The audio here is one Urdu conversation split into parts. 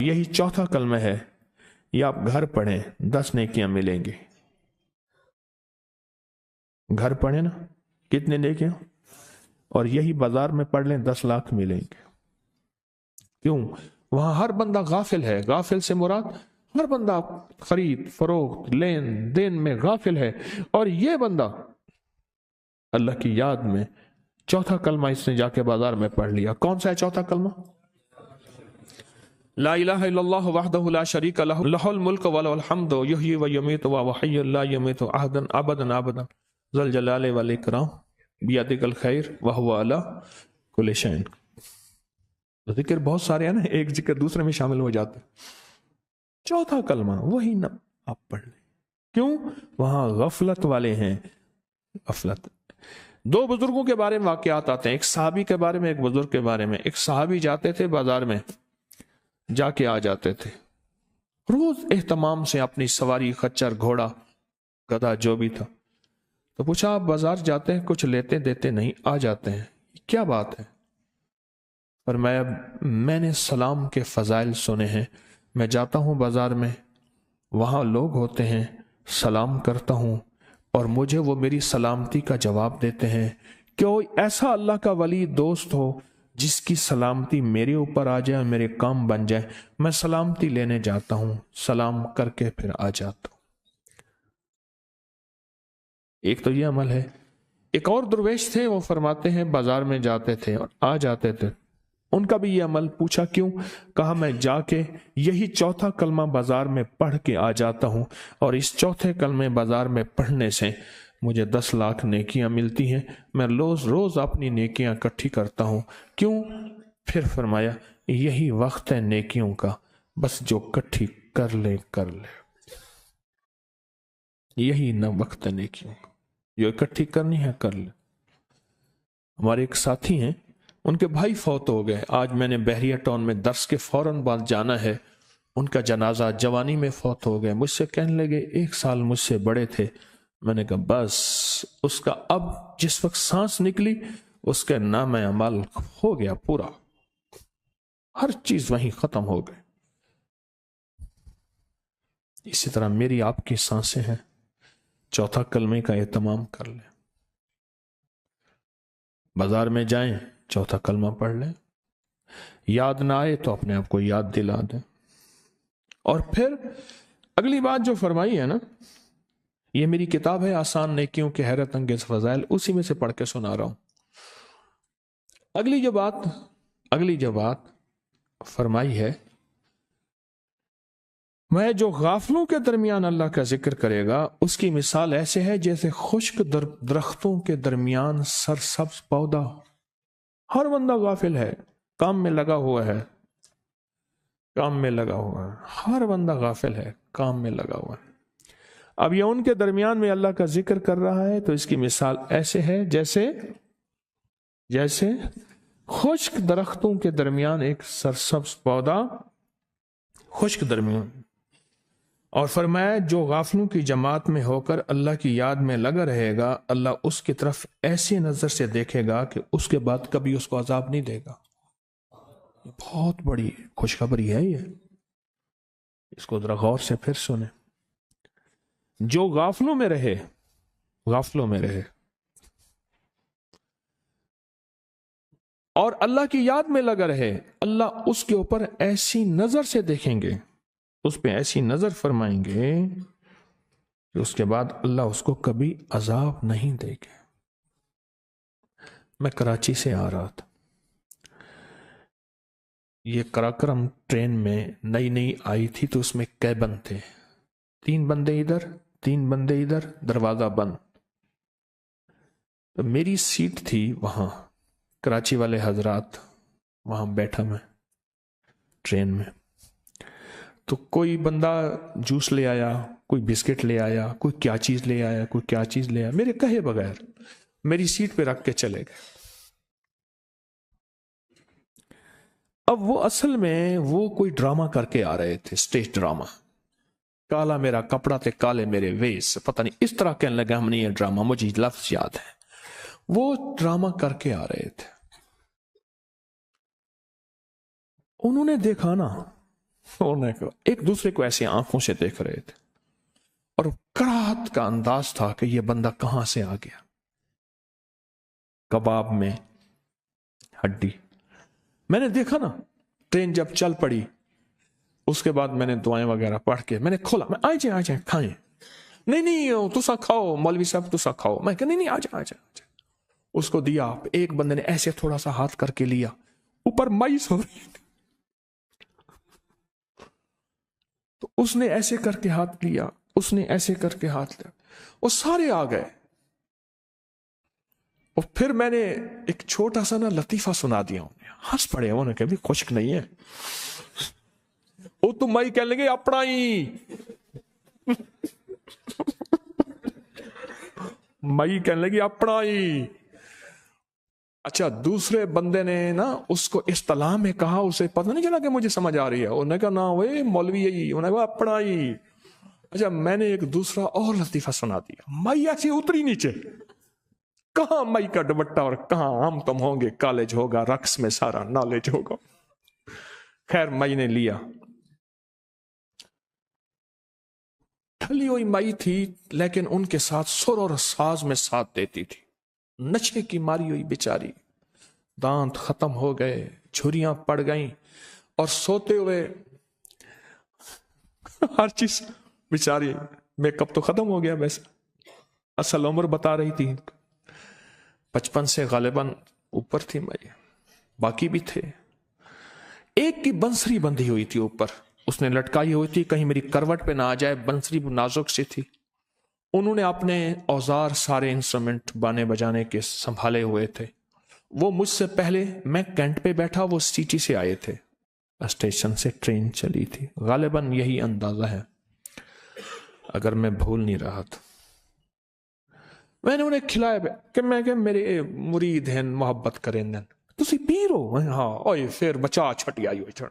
یہی چوتھا کلمہ ہے، یہ آپ گھر پڑھیں 10 نیکیاں ملیں گی. گھر پڑھیں نا، کتنے نیکیاں؟ اور یہی بازار میں پڑھ لیں 10 لاکھ ملیں گے. کیوں؟ وہاں ہر بندہ غافل ہے. غافل سے مراد ہر بندہ خرید فروخت لین دین میں غافل ہے، اور یہ بندہ اللہ کی یاد میں چوتھا کلمہ اس نے جا کے بازار میں پڑھ لیا. کون سا ہے چوتھا کلمہ؟ لا الہ الا اللہ وحدہ لا شریک لہ لہ الملک ولہ الحمد یحیی و یمیت وہو حی لا یمیت ابدا ابدا ذو الجلال والاکرام بیدک الخیر وہو علی کل شیء. ذکر بہت سارے ہیں نا، ایک ذکر دوسرے میں شامل ہو جاتے. چوتھا کلمہ وہی نہ آپ پڑھ لیں. کیوں؟ وہاں غفلت والے ہیں. غفلت. 2 بزرگوں کے بارے میں واقعات آتے ہیں، ایک صحابی کے بارے میں ایک بزرگ کے بارے میں. ایک صحابی جاتے تھے بازار میں، جا کے آ جاتے تھے روز اہتمام سے، اپنی سواری خچر گھوڑا گدھا جو بھی تھا. تو پوچھا آپ بازار جاتے ہیں کچھ لیتے دیتے نہیں، آ جاتے ہیں، کیا بات ہے؟ فرمایا میں نے سلام کے فضائل سنے ہیں، میں جاتا ہوں بازار میں، وہاں لوگ ہوتے ہیں، سلام کرتا ہوں اور مجھے وہ میری سلامتی کا جواب دیتے ہیں. کوئی ایسا اللہ کا ولی دوست ہو جس کی سلامتی میرے اوپر آ جائے، میرے کام بن جائے، میں سلامتی لینے جاتا ہوں، سلام کر کے پھر آ جاتا ہوں. ایک تو یہ عمل ہے. ایک اور درویش تھے، وہ فرماتے ہیں بازار میں جاتے تھے اور آ جاتے تھے، ان کا بھی یہ عمل. پوچھا کیوں؟ کہا میں جا کے یہی چوتھا کلمہ بازار میں پڑھ کے آ جاتا ہوں، اور اس چوتھے کلمے بازار میں پڑھنے سے مجھے 10 لاکھ نیکیاں ملتی ہیں. میں روز روز اپنی نیکیاں اکٹھی کرتا ہوں. کیوں؟ پھر فرمایا یہی وقت ہے نیکیوں کا، بس جو اکٹھی کر لے کر لے. یہی نہ وقت ہے نیکیوں کا، جو اکٹھی کرنی ہے کر لے. ہمارے ایک ساتھی ہیں، ان کے بھائی فوت ہو گئے. آج میں نے بحریہ ٹاؤن میں درس کے فوراً بعد جانا ہے. ان کا جنازہ جوانی میں فوت ہو گئے. مجھ سے کہنے لگے 1 سال مجھ سے بڑے تھے. میں نے کہا بس اس کا اب جس وقت سانس نکلی اس کے نام اعمال ہو گیا پورا، ہر چیز وہیں ختم ہو گئی. اسی طرح میری آپ کی سانسیں ہیں. چوتھا کلمے کا اہتمام کر لیں. بازار میں جائیں چوتھا کلمہ پڑھ لیں. یاد نہ آئے تو اپنے آپ کو یاد دلا دیں. اور پھر اگلی بات جو فرمائی ہے نا، یہ میری کتاب ہے آسان نیکیوں کے حیرت انگیز فضائل، اسی میں سے پڑھ کے سنا رہا ہوں. اگلی جو بات فرمائی ہے، میں جو غافلوں کے درمیان اللہ کا ذکر کرے گا اس کی مثال ایسے ہے جیسے خشک درختوں کے درمیان سرسبز پودا. ہر بندہ غافل ہے، کام میں لگا ہوا ہے، ہر بندہ غافل ہے، کام میں لگا ہوا ہے. اب یہ ان کے درمیان میں اللہ کا ذکر کر رہا ہے تو اس کی مثال ایسے ہے جیسے خشک درختوں کے درمیان ایک سرسبز پودا، خشک درمیان. اور فرمایا جو غافلوں کی جماعت میں ہو کر اللہ کی یاد میں لگا رہے گا، اللہ اس کی طرف ایسی نظر سے دیکھے گا کہ اس کے بعد کبھی اس کو عذاب نہیں دے گا. بہت بڑی خوشخبری ہے یہ، اس کو ذرا غور سے پھر سنیں. جو غافلوں میں رہے اور اللہ کی یاد میں لگا رہے، اللہ اس کے اوپر ایسی نظر سے دیکھیں گے، اس پہ ایسی نظر فرمائیں گے کہ اس کے بعد اللہ اس کو کبھی عذاب نہیں دے گے. میں کراچی سے آ رہا تھا، یہ کراکرم ٹرین میں نئی آئی تھی تو اس میں کیبن تھے، 3 بندے ادھر 3 بندے ادھر، دروازہ بند. تو میری سیٹ تھی وہاں، کراچی والے حضرات وہاں بیٹھا میں ٹرین میں. تو کوئی بندہ جوس لے آیا، کوئی بسکٹ لے آیا، کوئی کیا چیز لے آیا، میرے کہے بغیر میری سیٹ پہ رکھ کے چلے گئے. اب وہ اصل میں وہ کوئی ڈرامہ کر کے آ رہے تھے، سٹیج ڈرامہ. کالا میرا کپڑا تے کالے میرے ویس، پتہ نہیں اس طرح کہنے لگا، ہم نے یہ ڈرامہ، مجھے لفظ یاد ہے، وہ ڈرامہ کر کے آ رہے تھے. انہوں نے دیکھا نا انہوں نے ایک دوسرے کو ایسی آنکھوں سے دیکھ رہے تھے اور کراہت کا انداز تھا کہ یہ بندہ کہاں سے آ گیا. کباب میں ہڈی. میں نے دیکھا نا ٹرین جب چل پڑی اس کے بعد میں نے دعائیں وغیرہ پڑھ کے میں نے کھولا, میں آ جائیں کھائیں. نہیں تسا کھاؤ مولوی صاحب تسا کھاؤ. میں کہ نہیں آ جائیں. اس کو دیا. ایک بندے نے ایسے تھوڑا سا ہاتھ کر کے لیا, اوپر مائی سو رہی تو اس نے ایسے کر کے ہاتھ لیا, اس نے ایسے کر کے ہاتھ لیا, وہ سارے آ گئے. اور پھر میں نے ایک چھوٹا سا نا لطیفہ سنا دیا, انہیں ہنس پڑے. انہوں نے کہا بھی خشک نہیں ہے. وہ تو مائی کہنے لگے اپنا ہی مائی کہنے لگی اپنا ہی. اچھا دوسرے بندے نے نا اس کو اصطلاح میں کہا, اسے پتہ نہیں چلا کہ مجھے سمجھ آ رہی ہے. انہوں نے کہا نا وہ مولوی یہی, انہوں نے کہا اپنا ہی. اچھا میں نے ایک دوسرا اور لطیفہ سنا دیا. مائی ایسی اتری نیچے, کہاں مائی کا دوپٹہ اور کہاں ہم تم ہوں گے, کالج ہوگا, رقص میں سارا نالج ہوگا. خیر مائی نے لیا. ڈھلی ہوئی مائی تھی لیکن ان کے ساتھ سر اور ساز میں ساتھ دیتی تھی. نشے کی ماری ہوئی بیچاری, دانت ختم ہو گئے, جھریاں پڑ گئیں, اور سوتے ہوئے ہر چیز بیچاری. میک اپ تو ختم ہو گیا, ویسے اصل عمر بتا رہی تھی 55 سے غالباً اوپر تھی مائی, باقی بھی تھے. ایک کی بنسری بندھی ہوئی تھی اوپر, اس نے لٹکائی ہوئی تھی کہیں میری کروٹ پہ نہ آ جائے. بنسری نازک سی تھی. انہوں نے اپنے اوزار سارے انسٹرومنٹ بانے بجانے کے سنبھالے ہوئے تھے. وہ مجھ سے پہلے, میں کینٹ پہ بیٹھا, وہ سیٹی سے آئے تھے. اسٹیشن سے ٹرین چلی تھی, غالباً یہی اندازہ ہے اگر میں بھول نہیں رہا تھا. میں نے انہیں کھلایا کہ میں کہ میرے مرید ہیں, محبت کریں دن تسی پیر ہو. ہاں اوئے پھر بچا چھٹی آئی ہوئی چھڑ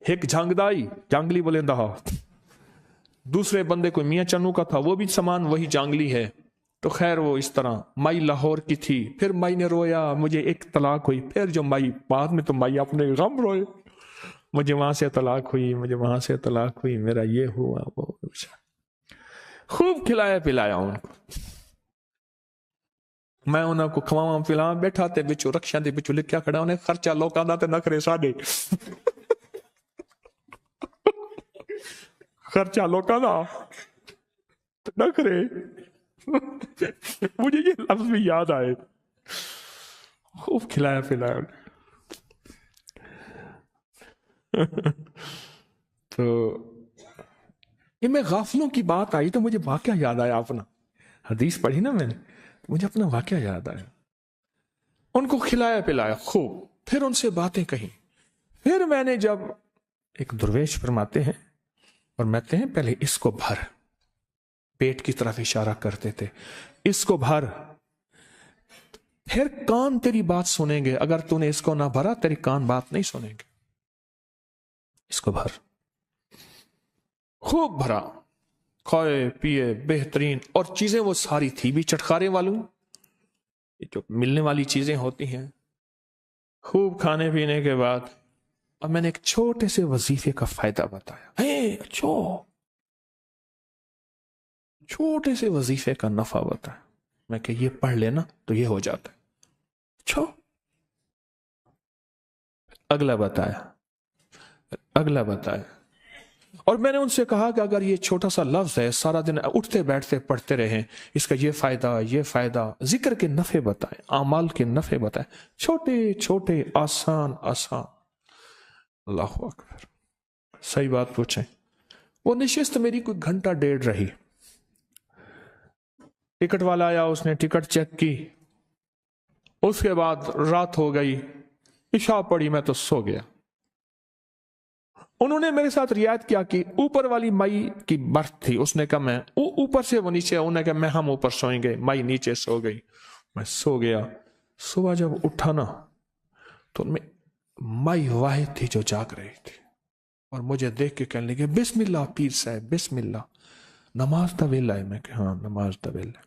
ایک جھانگدائی جانگلی بولے دہا. دوسرے بندے کوئی میاں چنو کا تھا, وہ بھی سامان وہی جانگلی ہے. تو خیر وہ اس طرح. مائی لاہور کی تھی. پھر مائی نے رویا, مجھے ایک طلاق ہوئی. پھر جو مائی بعد میں تو مائی اپنے غم روئے, مجھے وہاں سے طلاق ہوئی, مجھے وہاں سے طلاق ہوئی, میرا یہ ہوا وہ. خوب کھلایا پلایا ان کو. میں انہوں کو کھواواں پلاواں بیٹھا تے بچو رکشا دے بچو لکھیا کھڑا, انہیں خرچہ لوکاں دا تے نخرے ساڈے. خرچہ لوکاں دا تے نخرے. مجھے یہ لفظ بھی یاد آئے. خوب کھلایا پلایا. تو یہ میں غافلوں کی بات آئی تو مجھے واقعہ یاد آیا اپنا. حدیث پڑھی نا میں نے, مجھے اپنا واقعہ یاد آیا. ان کو کھلایا پلایا خوب, پھر ان سے باتیں کہیں. پھر میں نے جب ایک درویش فرماتے ہیں اور کہتے ہیں پہلے اس کو بھر, پیٹ کی طرف اشارہ کرتے تھے, اس کو بھر, پھر کان تیری بات سنیں گے. اگر تو نے اس کو نہ بھرا تیری کان بات نہیں سنیں گے. اس کو بھر. خوب بھرا, کھائے پیے بہترین, اور چیزیں وہ ساری تھی بھی چٹخارے والوں, جو ملنے والی چیزیں ہوتی ہیں. خوب کھانے پینے کے بعد اور میں نے ایک چھوٹے سے وظیفے کا فائدہ بتایا. چھوٹے سے وظیفے کا نفع بتایا. میں کہ یہ پڑھ لینا تو یہ ہو جاتا ہے. اچھا, اگلا بتایا. اور میں نے ان سے کہا کہ اگر یہ چھوٹا سا لفظ ہے, سارا دن اٹھتے بیٹھتے پڑھتے رہیں, اس کا یہ فائدہ, ذکر کے نفع بتائیں, اعمال کے نفع بتائیں, چھوٹے چھوٹے آسان. اللہ اکبر. صحیح بات پوچھیں. وہ نشست میری کوئی گھنٹہ ڈیڑھ رہی. ٹکٹ والا آیا, اس نے ٹکٹ چیک کی. اس کے بعد رات ہو گئی, عشاء پڑی, میں تو سو گیا. انہوں نے میرے ساتھ رعایت کیا کہ اوپر والی مائی کی برتھ تھی. اس نے کہا میں اوپر سے وہ نیچے, انہوں نے کہا ہم اوپر سوئیں گے. مائی نیچے سو گئی, میں سو گیا. صبح جب اٹھا نا تو مائی واحد تھی جو جاگ رہی تھی, اور مجھے دیکھ کے کہنے لگے بسم اللہ پیر صاحب, بسم اللہ, نماز دا ویلا ہے. میں کہ ہاں نماز دا ویلا ہے.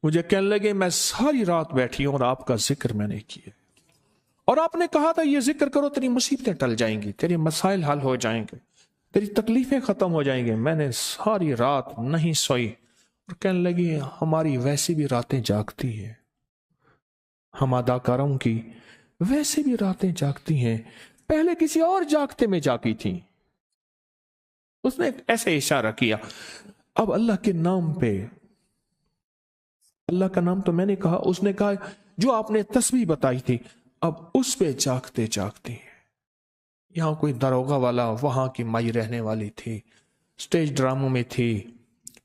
مجھے کہنے لگے میں ساری رات بیٹھی ہوں اور آپ کا ذکر میں نے کیا, اور آپ نے کہا تھا یہ ذکر کرو تیری مصیبتیں ٹل جائیں گی، تیرے مسائل حل ہو جائیں گے، تیری تکلیفیں ختم ہو جائیں گے۔ میں نے ساری رات نہیں سوئی، اور کہنے لگی ہماری ویسی بھی راتیں جاگتی ہیں، ہم اداکاروں کی ویسے بھی راتیں جاگتی ہیں، پہلے کسی اور جاگتے میں جاگی تھی۔ اس نے ایسے اشارہ کیا۔ اب اللہ کے نام پہ، اللہ کا نام تو میں نے کہا، اس نے کہا جو آپ نے تسبیح بتائی تھی اب اس پہ جاگتے جاگتی ہیں۔ یہاں کوئی داروغہ والا، وہاں کی مائی رہنے والی تھی، سٹیج ڈراموں میں تھی،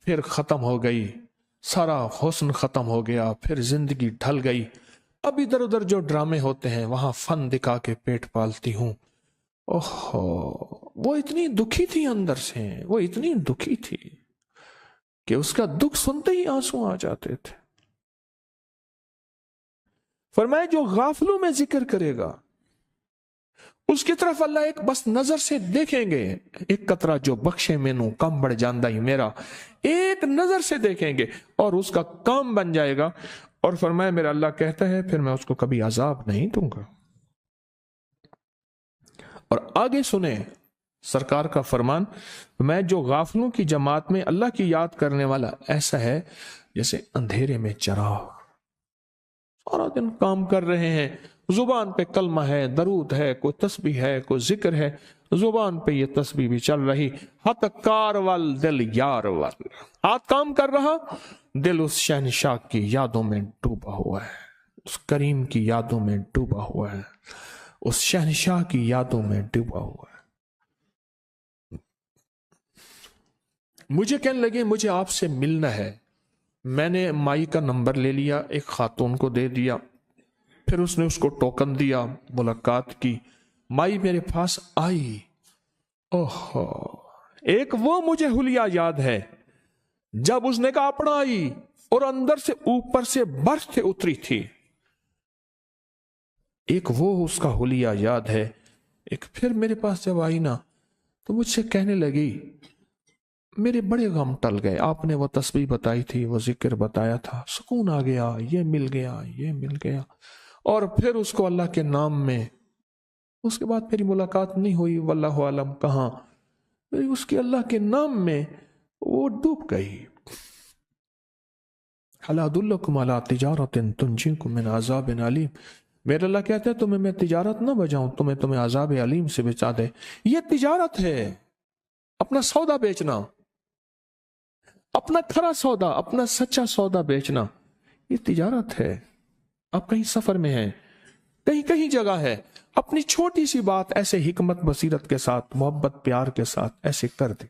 پھر ختم ہو گئی، سارا حسن ختم ہو گیا، پھر زندگی ڈھل گئی۔ اب ادھر ادھر جو ڈرامے ہوتے ہیں وہاں فن دکھا کے پیٹ پالتی ہوں۔ اوہو، وہ اتنی دکھی تھی اندر سے، وہ اتنی دکھی تھی کہ اس کا دکھ سنتے ہی آنسو آ جاتے تھے۔ فرمایا جو غافلوں میں ذکر کرے گا اس کی طرف اللہ ایک بس نظر سے دیکھیں گے، ایک قطرہ جو بخشے مینوں کم بڑھ جاندہ ہی میرا، ایک نظر سے دیکھیں گے اور اس کا کام بن جائے گا۔ اور فرمایا میرا اللہ کہتا ہے پھر میں اس کو کبھی عذاب نہیں دوں گا۔ اور آگے سنیں سرکار کا فرمان، میں جو غافلوں کی جماعت میں اللہ کی یاد کرنے والا ایسا ہے جیسے اندھیرے میں چراغ، سارا دن کام کر رہے ہیں، زبان پہ کلمہ ہے، درود ہے، کوئی تسبیح ہے، کوئی ذکر ہے، زبان پہ یہ تسبیح بھی چل رہی، ہاتھ کار وال دل یار وال، ہاتھ کام کر رہا، دل اس شہنشاہ کی یادوں میں ڈوبا ہوا ہے، اس کریم کی یادوں میں ڈوبا ہوا ہے، اس شہنشاہ کی یادوں میں ڈوبا ہوا ہے۔ مجھے کہنے لگے مجھے آپ سے ملنا ہے۔ میں نے مائی کا نمبر لے لیا، ایک خاتون کو دے دیا، پھر اس نے اس کو ٹوکن دیا، ملاقات کی، مائی میرے پاس آئی۔ اوہو، ایک وہ مجھے حلیہ یاد ہے جب اس نے کہا اپنا آئی اور اندر سے اوپر سے برف سے اتری تھی، ایک وہ اس کا حلیہ یاد ہے۔ ایک پھر میرے پاس جب آئی نا تو مجھ سے کہنے لگی میرے بڑے غم ٹل گئے، آپ نے وہ تسبیح بتائی تھی، وہ ذکر بتایا تھا، سکون آ گیا، یہ مل گیا، یہ مل گیا۔ اور پھر اس کو اللہ کے نام میں، اس کے بعد میری ملاقات نہیں ہوئی، واللہ عالم کہاں، اس کے اللہ کے نام میں وہ ڈوب گئی۔ الا ادلکم علی تجارۃ تنجیکم من عذاب علیم، میرے اللہ کہتا ہے تمہیں میں تجارت نہ بجاؤں تمہیں عذاب علیم سے بچا دے۔ یہ تجارت ہے، اپنا سودا بیچنا، اپنا کھرا سودا، اپنا سچا سودا بیچنا، یہ تجارت ہے۔ آپ کہیں سفر میں ہیں، کہیں جگہ ہے، اپنی چھوٹی سی بات ایسے حکمت بصیرت کے ساتھ، محبت پیار کے ساتھ ایسے کر دیں۔